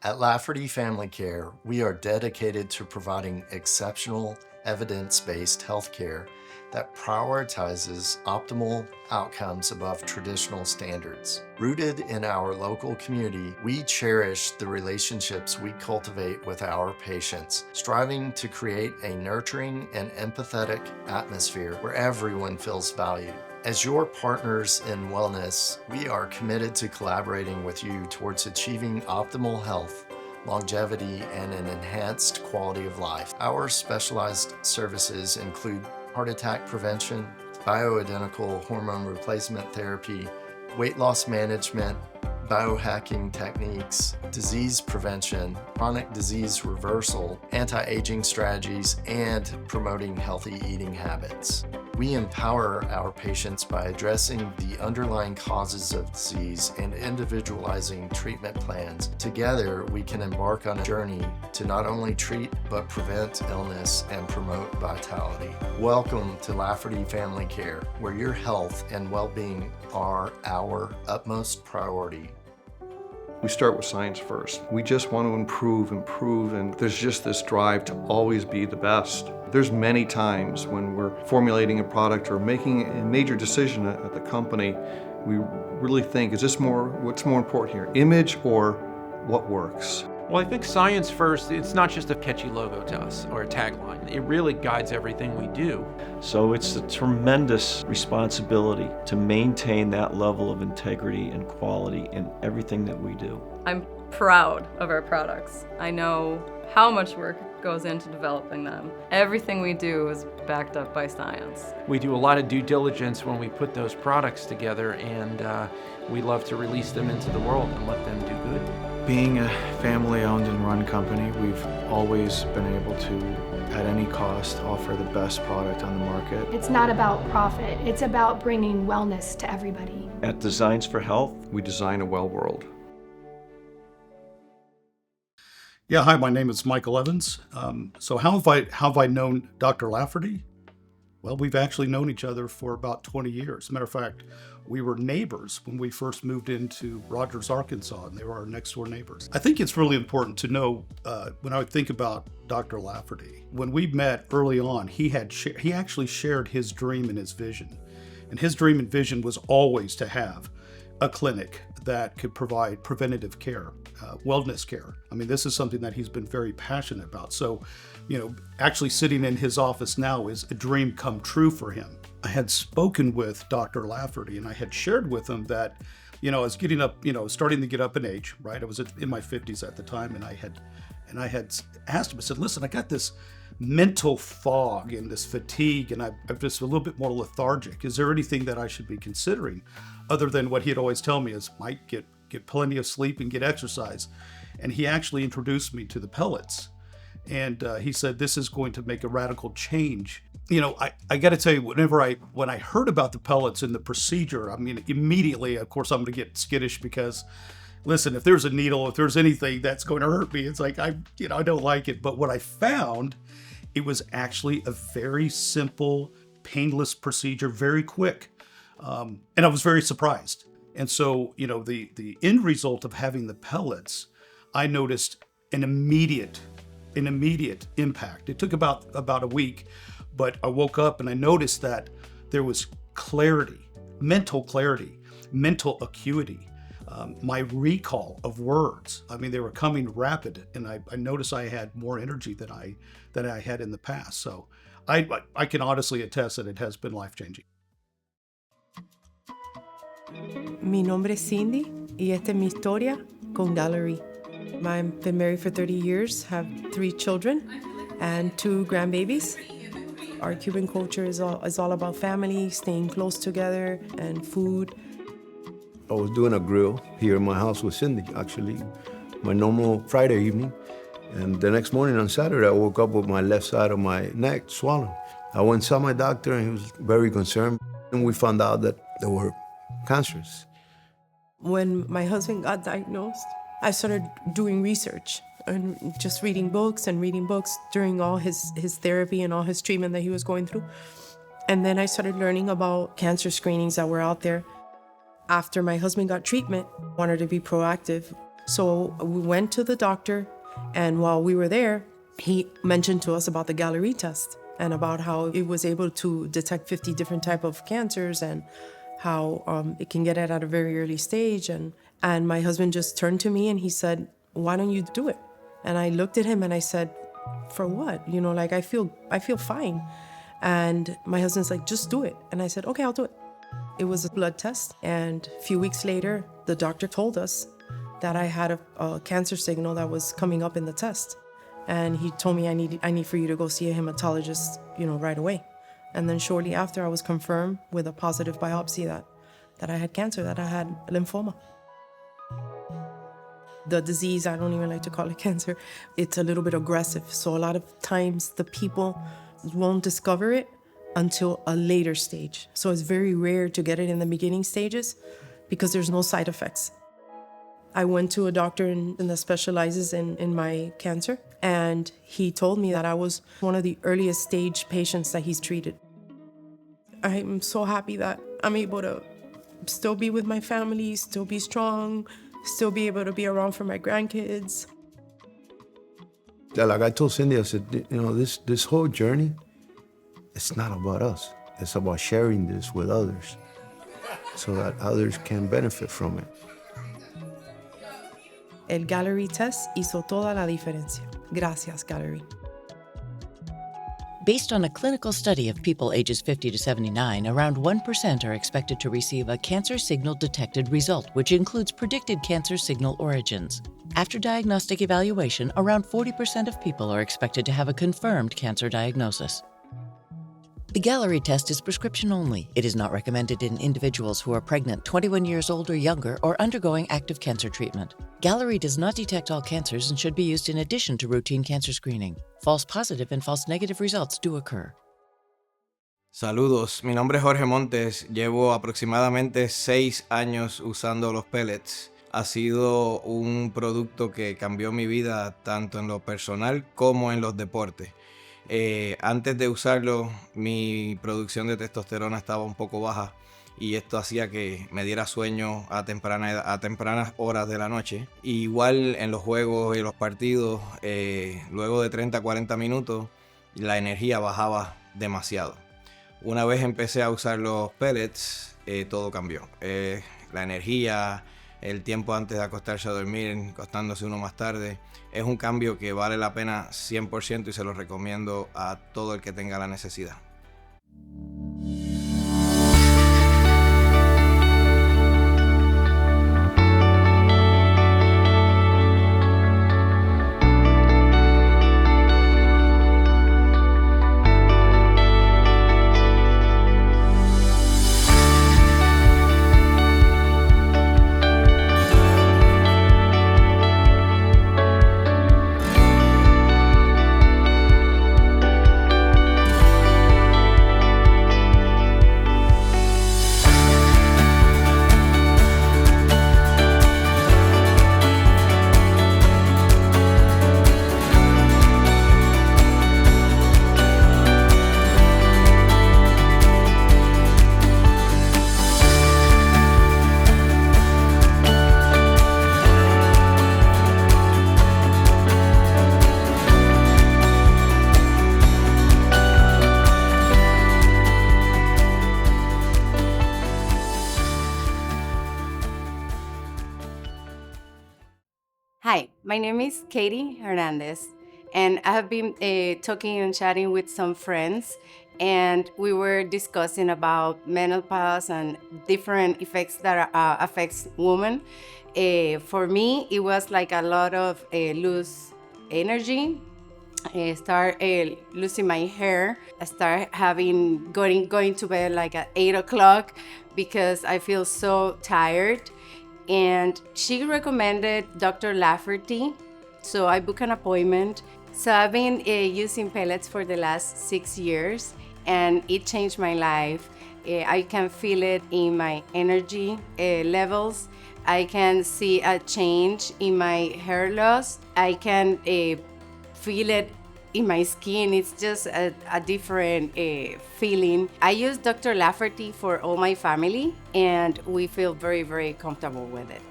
At Lafferty Family Care, we are dedicated to providing exceptional, evidence-based healthcare that prioritizes optimal outcomes above traditional standards. Rooted in our local community, we cherish the relationships we cultivate with our patients, striving to create a nurturing and empathetic atmosphere where everyone feels valued. As your partners in wellness, we are committed to collaborating with you towards achieving optimal health, longevity, and an enhanced quality of life. Our specialized services include heart attack prevention, bioidentical hormone replacement therapy, weight loss management, biohacking techniques, disease prevention, chronic disease reversal, anti-aging strategies, and promoting healthy eating habits. We empower our patients by addressing the underlying causes of disease and individualizing treatment plans. Together, we can embark on a journey to not only treat but prevent illness and promote vitality. Welcome to Lafferty Family Care, where your health and well-being are our utmost priority. We start with science first. We just want to improve, and there's just this drive to always be the best. There's many times when we're formulating a product or making a major decision at the company, we really think, what's more important here, image or what works? Well, I think science first, it's not just a catchy logo to us or a tagline. It really guides everything we do. So it's a tremendous responsibility to maintain that level of integrity and quality in everything that we do. I'm proud of our products. I know how much work goes into developing them. Everything we do is backed up by science. We do a lot of due diligence when we put those products together, and we love to release them into the world and let them do good. Being a family-owned and run company, we've always been able to, at any cost, offer the best product on the market. It's not about profit, it's about bringing wellness to everybody. At Designs for Health, We design a well world. Yeah, hi, my name is Michael Evans. So how have I known Dr. Lafferty? Well, we've actually known each other for about 20 years. As a matter of fact, we were neighbors when we first moved into Rogers, Arkansas, and they were our next door neighbors. I think it's really important to know, when I think about Dr. Lafferty, when we met early on, he actually shared his dream and his vision. And his dream and vision was always to have a clinic that could provide preventative care, wellness care. I mean, this is something that he's been very passionate about. So, actually sitting in his office now is a dream come true for him. I had spoken with Dr. Lafferty, and I had shared with him that, I was getting up, starting to get up in age, right? I was in my 50s at the time, and I had asked him, I said, listen, I got this mental fog and this fatigue, and I'm just a little bit more lethargic. Is there anything that I should be considering other than what he'd always tell me is, Mike, get plenty of sleep and get exercise. And he actually introduced me to the pellets. And he said, this is going to make a radical change. I got to tell you, when I heard about the pellets and the procedure, I mean, immediately, of course, I'm going to get skittish because, listen, if there's a needle, if there's anything that's going to hurt me, it's like, I don't like it. But what I found, it was actually a very simple, painless procedure, very quick. And I was very surprised. And so, the end result of having the pellets, I noticed an immediate impact. It took about a week, but I woke up and I noticed that there was clarity, mental acuity, my recall of words. I mean, they were coming rapid, and I noticed I had more energy than I had in the past. So I can honestly attest that it has been life-changing. Mi nombre es Cindy, y esta es mi historia con Gallery. I've been married for 30 years, have 3 children and 2 grandbabies. Our Cuban culture is all about family, staying close together, and food. I was doing a grill here in my house with Cindy, actually, my normal Friday evening. And the next morning on Saturday, I woke up with my left side of my neck swollen. I went and saw my doctor, and he was very concerned. And we found out that they were cancerous. When my husband got diagnosed, I started doing research and just reading books during all his therapy and all his treatment that he was going through. And then I started learning about cancer screenings that were out there. After my husband got treatment, I wanted to be proactive. So we went to the doctor, and while we were there, he mentioned to us about the Gallery test and about how it was able to detect 50 different type of cancers and how it can get it at a very early stage. And my husband just turned to me and he said, "Why don't you do it?" And I looked at him and I said, "For what? You know, like I feel fine." And my husband's like, "Just do it." And I said, "Okay, I'll do it." It was a blood test. And a few weeks later, the doctor told us that I had a cancer signal that was coming up in the test. And he told me, I need for you to go see a hematologist, right away. And then shortly after, I was confirmed with a positive biopsy that I had cancer, that I had lymphoma. The disease, I don't even like to call it cancer, it's a little bit aggressive. So a lot of times the people won't discover it until a later stage. So it's very rare to get it in the beginning stages because there's no side effects. I went to a doctor that specializes in my cancer, and he told me that I was one of the earliest stage patients that he's treated. I'm so happy that I'm able to still be with my family, still be strong, still be able to be around for my grandkids. Yeah, like I told Cindy, I said, this whole journey, it's not about us. It's about sharing this with others so that others can benefit from it. El Gallery test hizo toda la diferencia. Gracias, Gallery. Based on a clinical study of people ages 50 to 79, around 1% are expected to receive a cancer signal detected result, which includes predicted cancer signal origins. After diagnostic evaluation, around 40% of people are expected to have a confirmed cancer diagnosis. The Gallery test is prescription only. It is not recommended in individuals who are pregnant, 21 years old or younger, or undergoing active cancer treatment. Gallery does not detect all cancers and should be used in addition to routine cancer screening. False positive and false negative results do occur. Saludos, mi nombre es Jorge Montes. Llevo aproximadamente 6 años usando los pellets. Ha sido un producto que cambió mi vida tanto en lo personal como en los deportes. Antes de usarlo, mi producción de testosterona estaba un poco baja y esto hacía que me diera sueño a tempranas horas de la noche. Igual en los juegos y los partidos, luego de 30-40 minutos, la energía bajaba demasiado. Una vez empecé a usar los pellets, todo cambió. La energía, el tiempo antes de acostarse a dormir, acostándose uno más tarde, es un cambio que vale la pena 100% y se lo recomiendo a todo el que tenga la necesidad. Hi, my name is Katie Hernandez, and I have been talking and chatting with some friends, and we were discussing about menopause and different effects that affects women. For me, it was like a lot of loose energy. I start losing my hair. I start going to bed like at 8 o'clock because I feel so tired. And she recommended Dr. Lafferty, so I booked an appointment. So I've been using pellets for the last 6 years, and it changed my life. I can feel it in my energy levels. I can see a change in my hair loss. I can feel it in my skin. It's just a different feeling. I use Dr. Lafferty for all my family, and we feel very, very comfortable with it.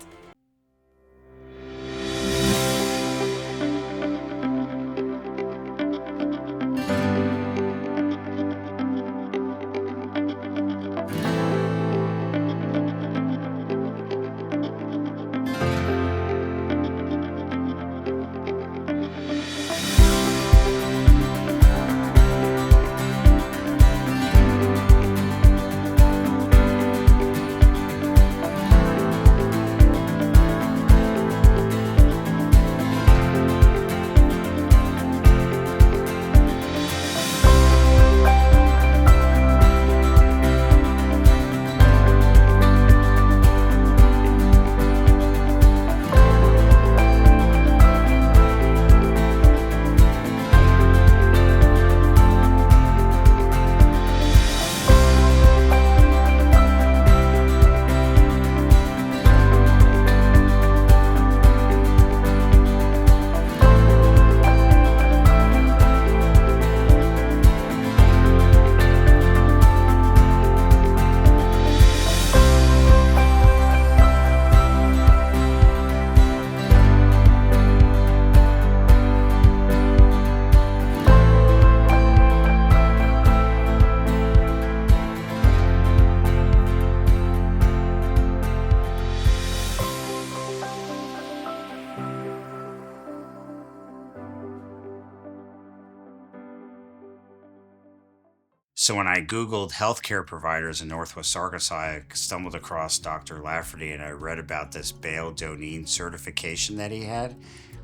So when I Googled healthcare providers in Northwest Arkansas, I stumbled across Dr. Lafferty, and I read about this Bale Doneen certification that he had,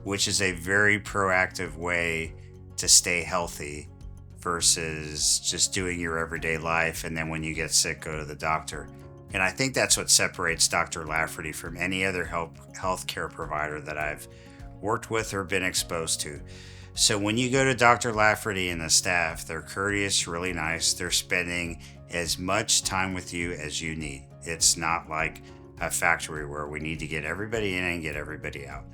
which is a very proactive way to stay healthy versus just doing your everyday life and then when you get sick, go to the doctor. And I think that's what separates Dr. Lafferty from any other healthcare provider that I've worked with or been exposed to. So when you go to Dr. Lafferty and the staff, they're courteous, really nice. They're spending as much time with you as you need. It's not like a factory where we need to get everybody in and get everybody out.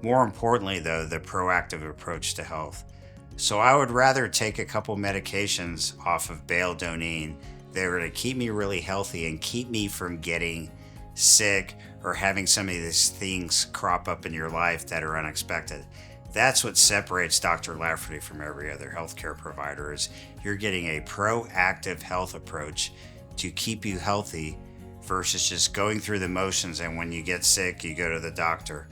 More importantly, though, the proactive approach to health. So I would rather take a couple medications off of Bale Doneen that are going to keep me really healthy and keep me from getting sick or having some of these things crop up in your life that are unexpected. That's what separates Dr. Lafferty from every other healthcare provider, is you're getting a proactive health approach to keep you healthy versus just going through the motions, and when you get sick, you go to the doctor.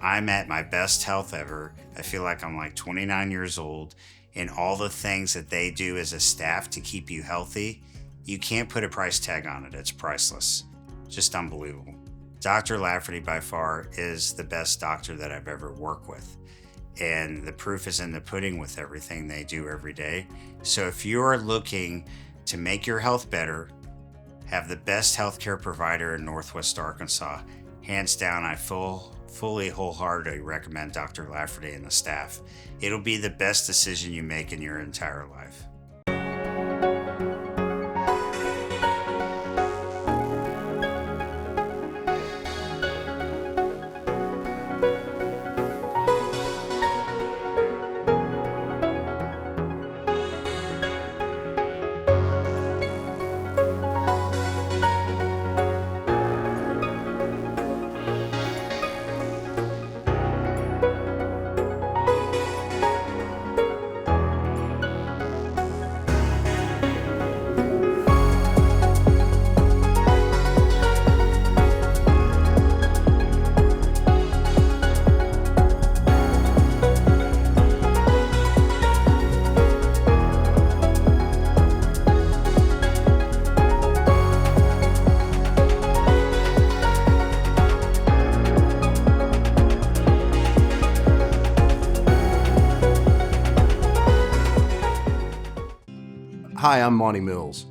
I'm at my best health ever. I feel like I'm like 29 years old, and all the things that they do as a staff to keep you healthy, you can't put a price tag on it. It's priceless. Just unbelievable. Dr. Lafferty by far is the best doctor that I've ever worked with. And the proof is in the pudding with everything they do every day. So if you're looking to make your health better, have the best healthcare provider in Northwest Arkansas, hands down, I fully wholeheartedly recommend Dr. Lafferty and the staff. It'll be the best decision you make in your entire life. Hi, I'm Monty Mills.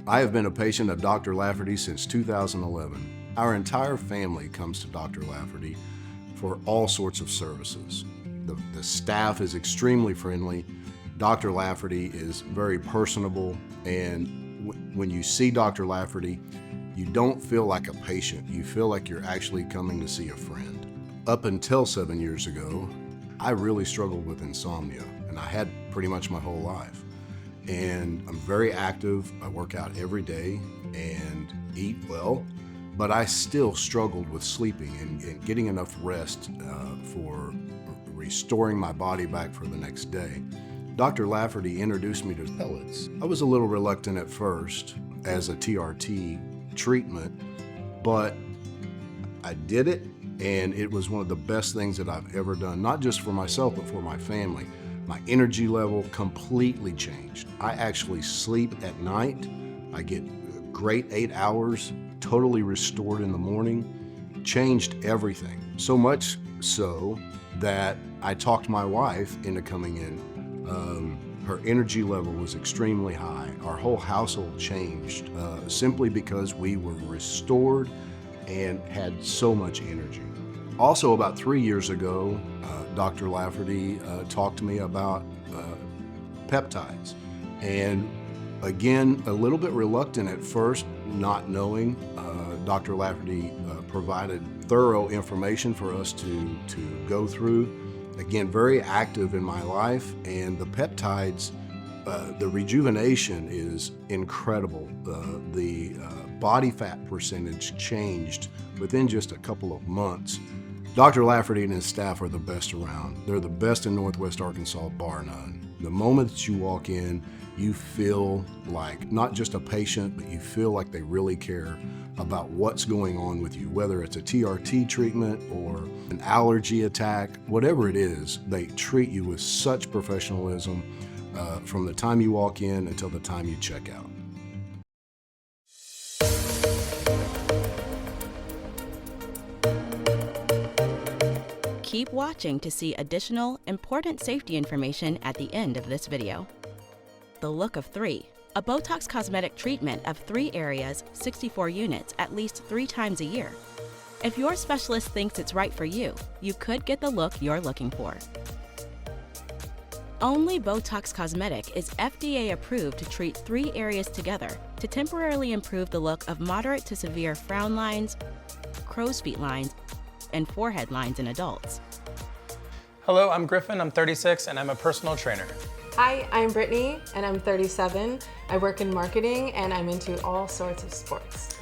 I have been a patient of Dr. Lafferty since 2011. Our entire family comes to Dr. Lafferty for all sorts of services. The staff is extremely friendly. Dr. Lafferty is very personable, and when you see Dr. Lafferty, you don't feel like a patient. You feel like you're actually coming to see a friend. Up until 7 years ago, I really struggled with insomnia, and I had pretty much my whole life. And I'm very active. I work out every day and eat well, but I still struggled with sleeping and getting enough rest for restoring my body back for the next day. Dr. Lafferty introduced me to pellets. I was a little reluctant at first as a TRT treatment, but I did it, and it was one of the best things that I've ever done, not just for myself, but for my family. My energy level completely changed. I actually sleep at night. I get a great 8 hours, totally restored in the morning. Changed everything. So much so that I talked my wife into coming in. Her energy level was extremely high. Our whole household changed simply because we were restored and had so much energy. Also, about 3 years ago, Dr. Lafferty talked to me about peptides. And again, a little bit reluctant at first, not knowing. Dr. Lafferty provided thorough information for us to go through. Again, very active in my life, and the peptides, the rejuvenation is incredible. The body fat percentage changed within just a couple of months. Dr. Lafferty and his staff are the best around. They're the best in Northwest Arkansas, bar none. The moment that you walk in, you feel like not just a patient, but you feel like they really care about what's going on with you, whether it's a TRT treatment or an allergy attack, whatever it is, they treat you with such professionalism. from the time you walk in until the time you check out. Keep watching to see additional important safety information at the end of this video. The Look of 3, a Botox cosmetic treatment of 3 areas, 64 units at least 3 times a year. If your specialist thinks it's right for you, you could get the look you're looking for. Only Botox Cosmetic is FDA approved to treat 3 areas together to temporarily improve the look of moderate to severe frown lines, crow's feet lines, and forehead lines in adults. Hello, I'm Griffin, I'm 36, and I'm a personal trainer. Hi, I'm Brittany, and I'm 37. I work in marketing, and I'm into all sorts of sports.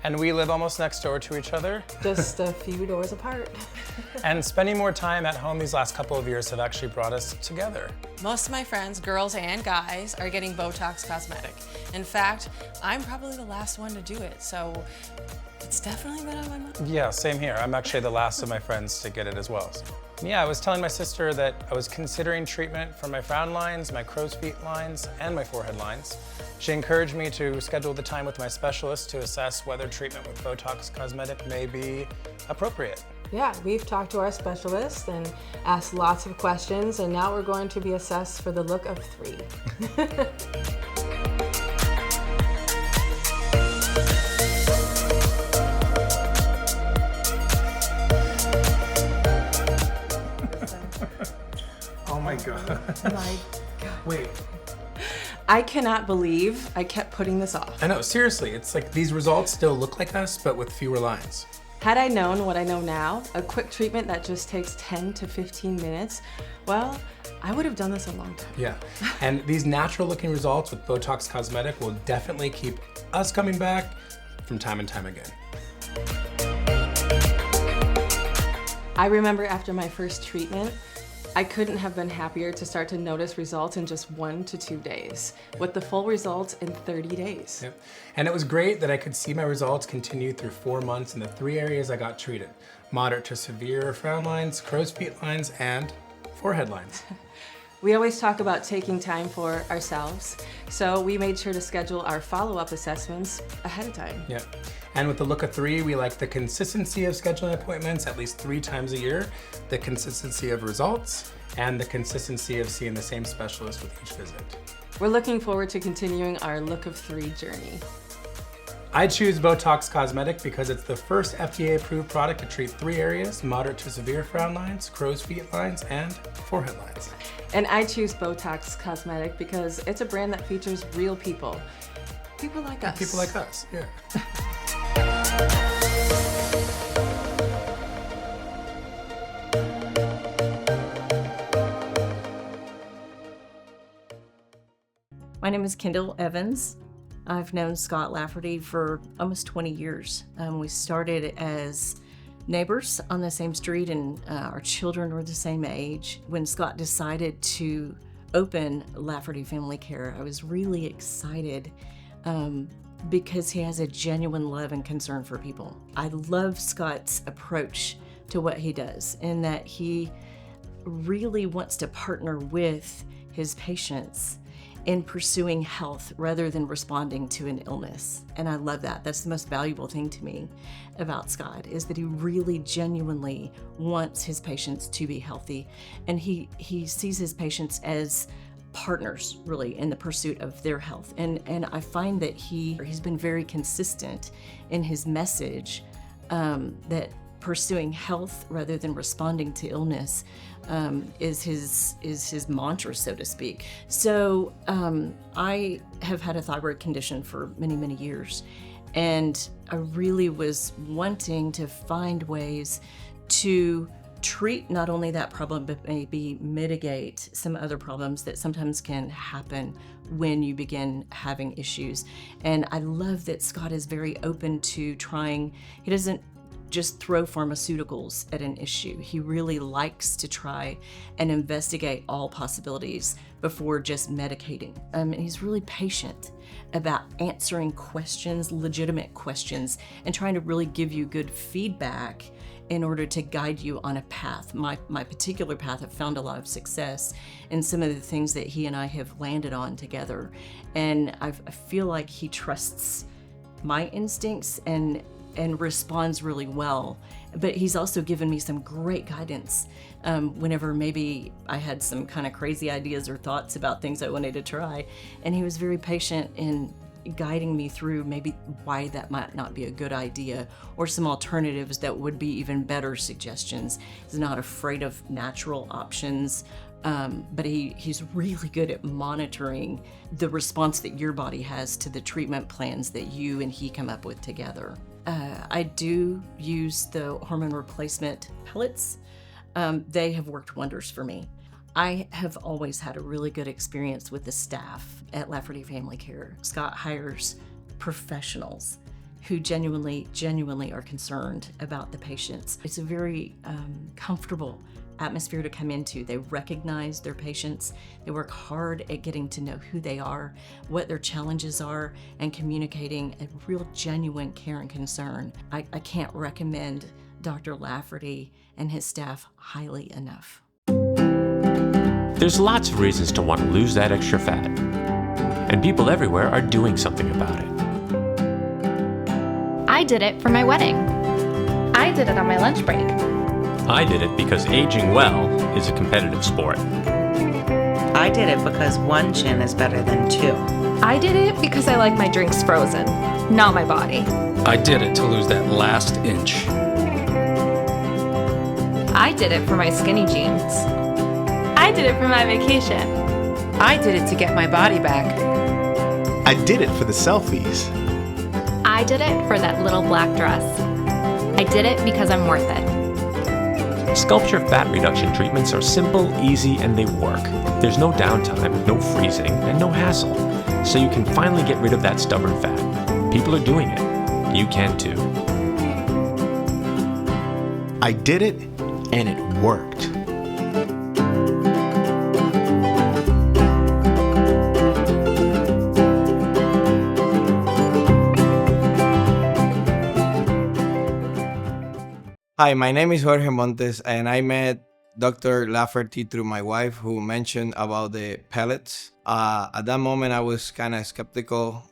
And we live almost next door to each other. Just a few doors apart. And spending more time at home these last couple of years have actually brought us together. Most of my friends, girls and guys, are getting Botox Cosmetic. In fact, I'm probably the last one to do it, so it's definitely been on my mind. Yeah, same here. I'm actually the last of my friends to get it as well. Yeah, I was telling my sister that I was considering treatment for my frown lines, my crow's feet lines, and my forehead lines. She encouraged me to schedule the time with my specialist to assess whether treatment with Botox Cosmetic may be appropriate. Yeah, we've talked to our specialist and asked lots of questions, and now we're going to be assessed for the Look of 3. Oh my God. My God. Wait. I cannot believe I kept putting this off. I know, seriously, it's like these results still look like us, but with fewer lines. Had I known what I know now, a quick treatment that just takes 10 to 15 minutes, well, I would have done this a long time. Yeah, and these natural looking results with Botox Cosmetic will definitely keep us coming back from time and time again. I remember after my first treatment, I couldn't have been happier to start to notice results in just 1 to 2 days, with the full results in 30 days. Yep. And it was great that I could see my results continue through 4 months in the 3 areas I got treated: moderate to severe frown lines, crow's feet lines, and forehead lines. We always talk about taking time for ourselves, so we made sure to schedule our follow-up assessments ahead of time. Yep. And with the Look of 3, we like the consistency of scheduling appointments at least 3 times a year, the consistency of results, and the consistency of seeing the same specialist with each visit. We're looking forward to continuing our Look of 3 journey. I choose Botox Cosmetic because it's the first FDA-approved product to treat 3 areas: moderate to severe frown lines, crow's feet lines, and forehead lines. And I choose Botox Cosmetic because it's a brand that features real people. People like us. People like us, yeah. My name is Kendall Evans. I've known Scott Lafferty for almost 20 years. We started as neighbors on the same street, and our children were the same age. When Scott decided to open Lafferty Family Care, I was really excited because he has a genuine love and concern for people. I love Scott's approach to what he does, in that he really wants to partner with his patients in pursuing health rather than responding to an illness. And I love that. That's the most valuable thing to me about Scott, is that he really genuinely wants his patients to be healthy. And he sees his patients as partners, really, in the pursuit of their health. And I find that he's been very consistent in his message that pursuing health rather than responding to illness is his mantra, so to speak. So I have had a thyroid condition for many, many years, and I really was wanting to find ways to treat not only that problem, but maybe mitigate some other problems that sometimes can happen when you begin having issues. And I love that Scott is very open to trying. He doesn't just throw pharmaceuticals at an issue. He really likes to try and investigate all possibilities before just medicating. And he's really patient about answering questions, legitimate questions, and trying to really give you good feedback in order to guide you on a path. My particular path, I've found a lot of success in some of the things that he and I have landed on together. And I feel like he trusts my instincts and responds really well. But he's also given me some great guidance whenever maybe I had some kind of crazy ideas or thoughts about things I wanted to try. And he was very patient in guiding me through maybe why that might not be a good idea, or some alternatives that would be even better suggestions. He's not afraid of natural options, but he's really good at monitoring the response that your body has to the treatment plans that you and he come up with together. I do use the hormone replacement pellets. They have worked wonders for me. I have always had a really good experience with the staff at Lafferty Family Care. Scott hires professionals who genuinely are concerned about the patients. It's a very comfortable atmosphere to come into. They recognize their patients. They work hard at getting to know who they are, what their challenges are, and communicating a real genuine care and concern. I can't recommend Dr. Lafferty and his staff highly enough. There's lots of reasons to want to lose that extra fat, and people everywhere are doing something about it. I did it for my wedding. I did it on my lunch break. I did it because aging well is a competitive sport. I did it because one chin is better than two. I did it because I like my drinks frozen, not my body. I did it to lose that last inch. I did it for my skinny jeans. I did it for my vacation. I did it to get my body back. I did it for the selfies. I did it for that little black dress. I did it because I'm worth it. Sculpture fat reduction treatments are simple, easy, and they work. There's no downtime, no freezing, and no hassle. So you can finally get rid of that stubborn fat. People are doing it. You can too. I did it, and it worked. Hi, my name is Jorge Montes, and I met Dr. Lafferty through my wife, who mentioned about the pellets. At that moment, I was kind of skeptical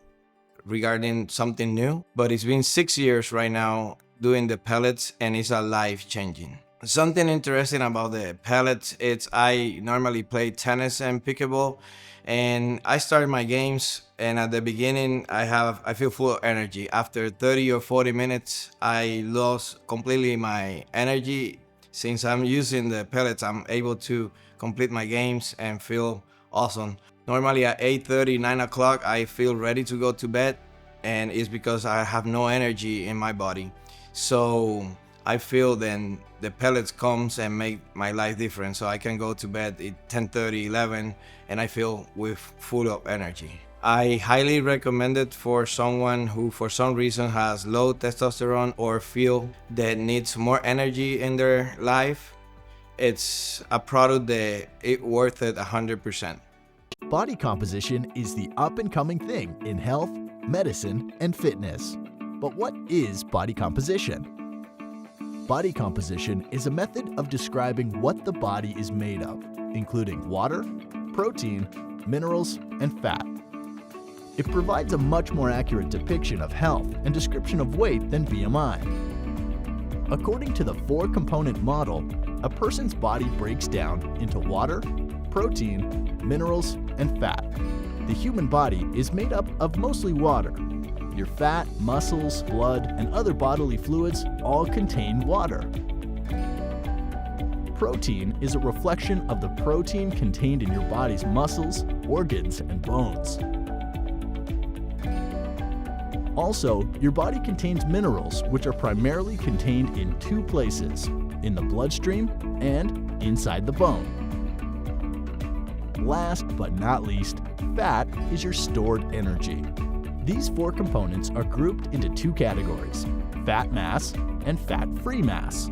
regarding something new, but it's been 6 years right now doing the pellets, and it's a life-changing. Something interesting about the pellets is I normally play tennis and pickleball, and I started my games, and at the beginning I feel full of energy. After 30 or 40 minutes, I lost completely my energy. Since I'm using the pellets, I'm able to complete my games and feel awesome. Normally at 8:30, 9 o'clock, I feel ready to go to bed, and it's because I have no energy in my body. So I feel then the pellets comes and make my life different. So I can go to bed at 10:30, 11, and I feel full of energy. I highly recommend it for someone who for some reason has low testosterone or feel that needs more energy in their life. It's a product that it's worth it 100%. Body composition is the up-and-coming thing in health, medicine, and fitness. But what is body composition? Body composition is a method of describing what the body is made of, including water, protein, minerals, and fat. It provides a much more accurate depiction of health and description of weight than BMI. According to the 4-component model, a person's body breaks down into water, protein, minerals, and fat. The human body is made up of mostly water. Your fat, muscles, blood, and other bodily fluids all contain water. Protein is a reflection of the protein contained in your body's muscles, organs, and bones. Also, your body contains minerals, which are primarily contained in 2 places, in the bloodstream and inside the bone. Last but not least, fat is your stored energy. These 4 components are grouped into 2 categories, fat mass and fat-free mass.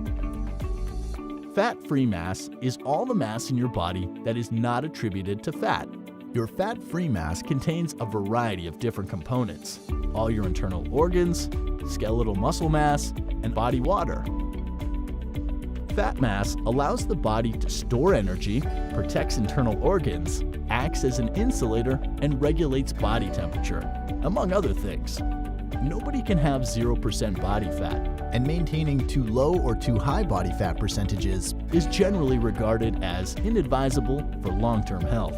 Fat-free mass is all the mass in your body that is not attributed to fat. Your fat-free mass contains a variety of different components, all your internal organs, skeletal muscle mass, and body water. Fat mass allows the body to store energy, protects internal organs, acts as an insulator, and regulates body temperature, among other things. Nobody can have 0% body fat, and maintaining too low or too high body fat percentages is generally regarded as inadvisable for long-term health.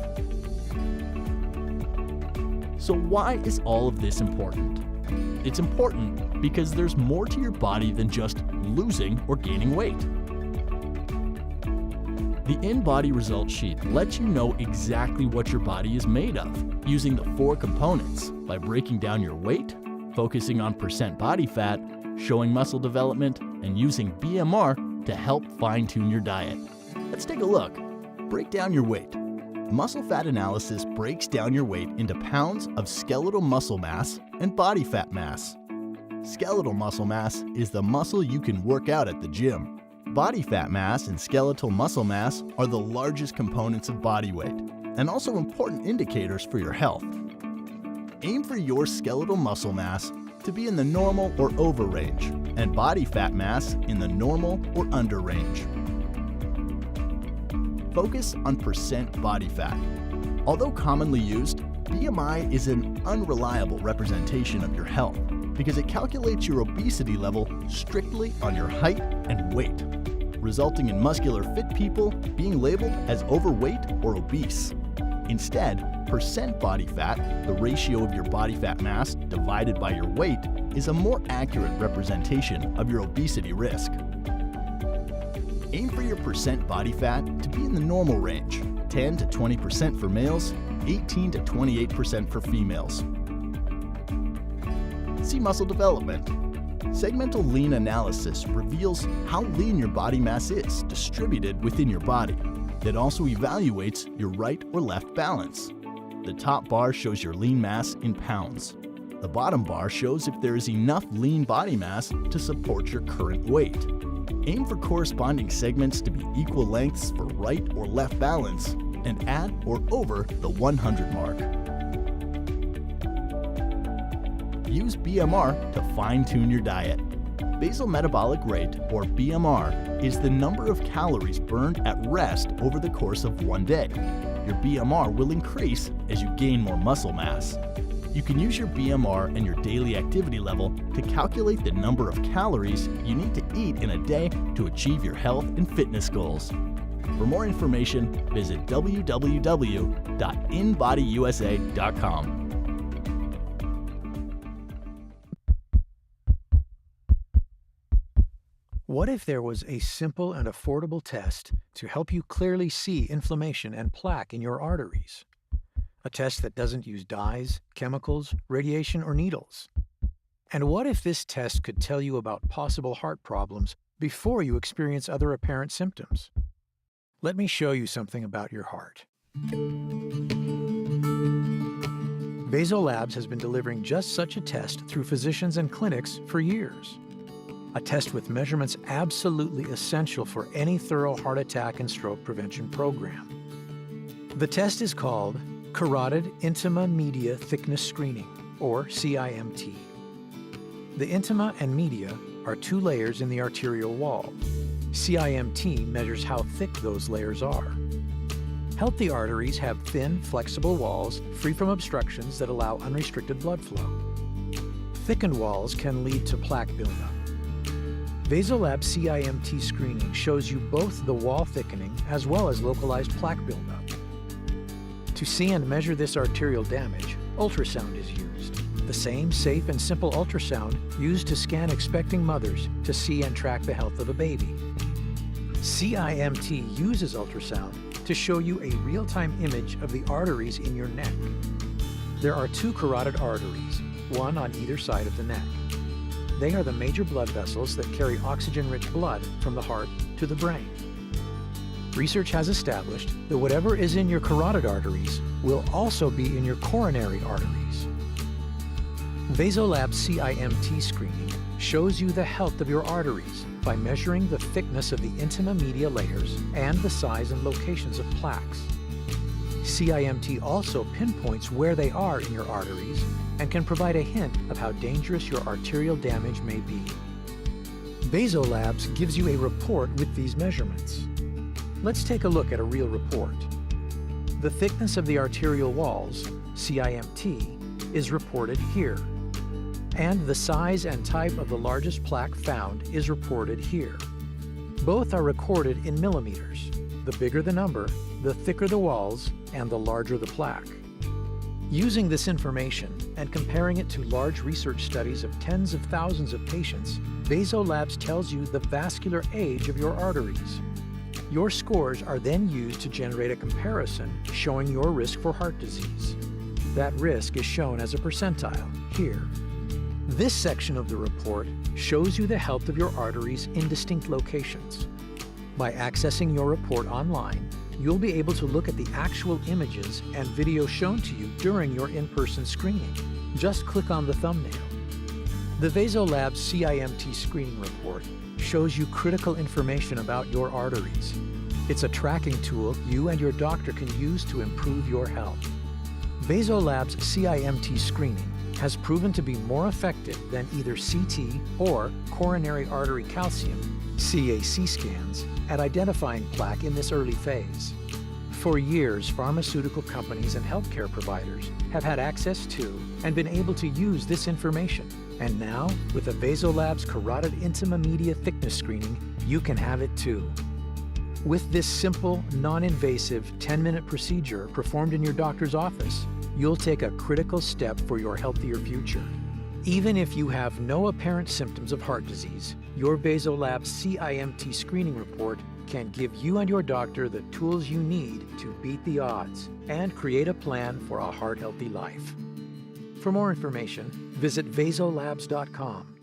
So why is all of this important? It's important because there's more to your body than just losing or gaining weight. The in-body results sheet lets you know exactly what your body is made of, using the 4 components by breaking down your weight, focusing on percent body fat, showing muscle development, and using BMR to help fine-tune your diet. Let's take a look. Break down your weight. Muscle fat analysis breaks down your weight into pounds of skeletal muscle mass and body fat mass. Skeletal muscle mass is the muscle you can work out at the gym. Body fat mass and skeletal muscle mass are the largest components of body weight, and also important indicators for your health. Aim for your skeletal muscle mass to be in the normal or over range, and body fat mass in the normal or under range. Focus on percent body fat. Although commonly used, BMI is an unreliable representation of your health because it calculates your obesity level strictly on your height and weight, resulting in muscular fit people being labeled as overweight or obese. Instead, percent body fat, the ratio of your body fat mass divided by your weight, is a more accurate representation of your obesity risk. Aim for your percent body fat to be in the normal range, 10 to 20% for males, 18 to 28% for females. See muscle development. Segmental lean analysis reveals how lean your body mass is distributed within your body. It also evaluates your right or left balance. The top bar shows your lean mass in pounds. The bottom bar shows if there is enough lean body mass to support your current weight. Aim for corresponding segments to be equal lengths for right or left balance and at or over the 100 mark. Use BMR to fine-tune your diet. Basal metabolic rate, or BMR, is the number of calories burned at rest over the course of one day. Your BMR will increase as you gain more muscle mass. You can use your BMR and your daily activity level to calculate the number of calories you need to eat in a day to achieve your health and fitness goals. For more information, visit www.inbodyusa.com. What if there was a simple and affordable test to help you clearly see inflammation and plaque in your arteries? A test that doesn't use dyes, chemicals, radiation, or needles. And what if this test could tell you about possible heart problems before you experience other apparent symptoms? Let me show you something about your heart. Basal Labs has been delivering just such a test through physicians and clinics for years. A test with measurements absolutely essential for any thorough heart attack and stroke prevention program. The test is called Carotid Intima Media Thickness Screening, or CIMT. The intima and media are 2 layers in the arterial wall. CIMT measures how thick those layers are. Healthy arteries have thin, flexible walls free from obstructions that allow unrestricted blood flow. Thickened walls can lead to plaque buildup. VasoLab CIMT screening shows you both the wall thickening as well as localized plaque buildup. To see and measure this arterial damage, ultrasound is used. The same safe and simple ultrasound used to scan expecting mothers to see and track the health of a baby. CIMT uses ultrasound to show you a real-time image of the arteries in your neck. There are 2 carotid arteries, one on either side of the neck. They are the major blood vessels that carry oxygen-rich blood from the heart to the brain. Research has established that whatever is in your carotid arteries will also be in your coronary arteries. VasoLab CIMT screening shows you the health of your arteries by measuring the thickness of the intima media layers and the size and locations of plaques. CIMT also pinpoints where they are in your arteries and can provide a hint of how dangerous your arterial damage may be. Vasolabs gives you a report with these measurements. Let's take a look at a real report. The thickness of the arterial walls, CIMT, is reported here. And the size and type of the largest plaque found is reported here. Both are recorded in millimeters. The bigger the number, the thicker the walls, and the larger the plaque. Using this information and comparing it to large research studies of tens of thousands of patients, Vasolabs tells you the vascular age of your arteries. Your scores are then used to generate a comparison showing your risk for heart disease. That risk is shown as a percentile here. This section of the report shows you the health of your arteries in distinct locations. By accessing your report online, you'll be able to look at the actual images and video shown to you during your in-person screening. Just click on the thumbnail. The Vasolabs CIMT screening report shows you critical information about your arteries. It's a tracking tool you and your doctor can use to improve your health. Vasolabs CIMT screening has proven to be more effective than either CT or coronary artery calcium, CAC scans, at identifying plaque in this early phase. For years, pharmaceutical companies and healthcare providers have had access to and been able to use this information. And now, with the Vasolabs Carotid Intima Media Thickness Screening, you can have it too. With this simple, non-invasive 10-minute procedure performed in your doctor's office, you'll take a critical step for your healthier future. Even if you have no apparent symptoms of heart disease, your Vasolabs CIMT screening report can give you and your doctor the tools you need to beat the odds and create a plan for a heart-healthy life. For more information, visit vasolabs.com.